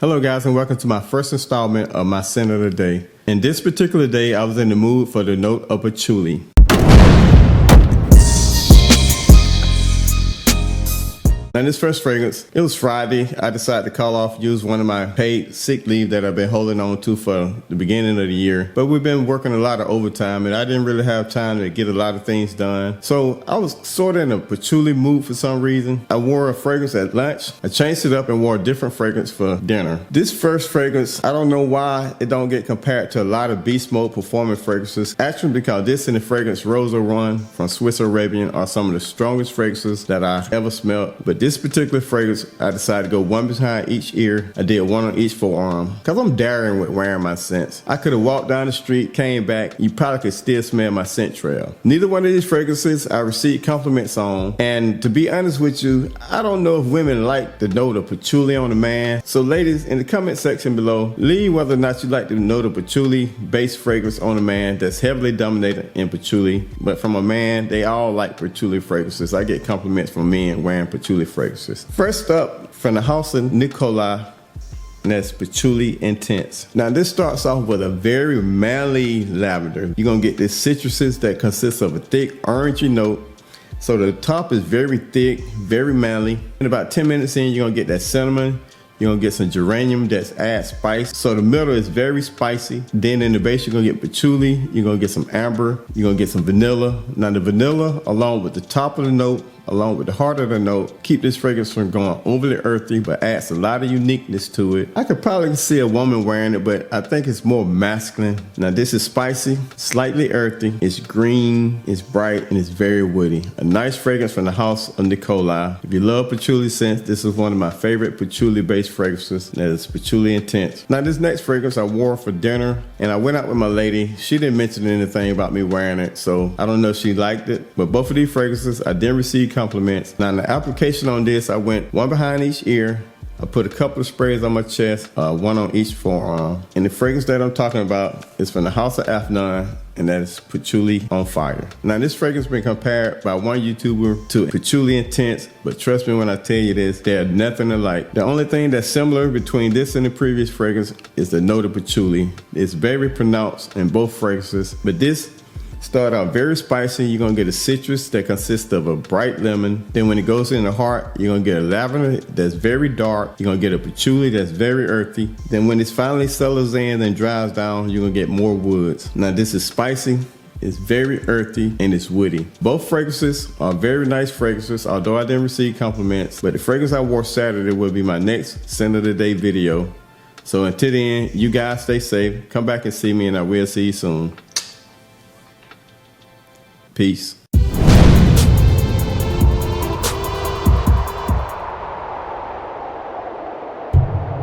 Hello guys, and welcome to my first installment of my scent of the day. In this particular day, I was in the mood for the note of patchouli. Now this first fragrance, it was Friday. I decided to call off, use one of my paid sick leave that I've been holding on to for the beginning of the year. But we've been working a lot of overtime and I didn't really have time to get a lot of things done. So I was sort of in a patchouli mood for some reason. I wore a fragrance at lunch. I changed it up and wore a different fragrance for dinner. This first fragrance, I don't know why it don't get compared to a lot of beast mode performance fragrances. Actually, because this and the fragrance Rose Run from Swiss Arabian are some of the strongest fragrances that I ever smelled. But this particular fragrance, I decided to go one behind each ear. I did one on each forearm because I'm daring with wearing my scents. I could have walked down the street, came back, you probably could still smell my scent trail. Neither one of these fragrances I received compliments on, and to be honest with you, I don't know if women like the note of patchouli on a man. So ladies, in the comment section below, leave whether or not you like the note of patchouli based fragrance on a man that's heavily dominated in patchouli. But from a man, they all like patchouli fragrances. I get compliments from men wearing patchouli fragrances. First up, from the house of Nicola, and that's Patchouli Intense. Now this starts off with a very manly lavender. You're gonna get this citruses that consists of a thick orangey note. So the top is very thick, very manly. In about 10 minutes in, you're gonna get that cinnamon. You're gonna get some geranium that's adds spice. So the middle is very spicy. Then in the base, you're gonna get patchouli. You're gonna get some amber. You're gonna get some vanilla. Now the vanilla, along with the top of the note, along with the heart of the note, keep this fragrance from going overly earthy, but adds a lot of uniqueness to it. I could probably see a woman wearing it, but I think it's more masculine. Now this is spicy, slightly earthy. It's green, it's bright, and it's very woody. A nice fragrance from the house of Nicola. If you love patchouli scents, this is one of my favorite patchouli-based fragrances. That is Patchouli Intense. Now this next fragrance I wore for dinner, and I went out with my lady. She didn't mention anything about me wearing it, so I don't know if she liked it. But both of these fragrances, I didn't receive compliments. Now in the application on this, I went one behind each ear. I put a couple of sprays on my chest, one on each forearm. And the fragrance that I'm talking about is from the house of Afnan, and that is Patchouli on Fire. Now this fragrance has been compared by one YouTuber to Patchouli Intense, but trust me when I tell you this, they're nothing alike. The only thing that's similar between this and the previous fragrance is the note of patchouli. It's very pronounced in both fragrances, but this start out very spicy. You're gonna get a citrus that consists of a bright lemon. Then when it goes in the heart, you're gonna get a lavender that's very dark. You're gonna get a patchouli that's very earthy. Then when it finally settles in and dries down, you're gonna get more woods. Now this is spicy, it's very earthy, and it's woody. Both fragrances are very nice fragrances, although I didn't receive compliments. But the fragrance I wore Saturday will be my next scent of the day video. So until then, you guys stay safe. Come back and see me, and I will see you soon. Peace.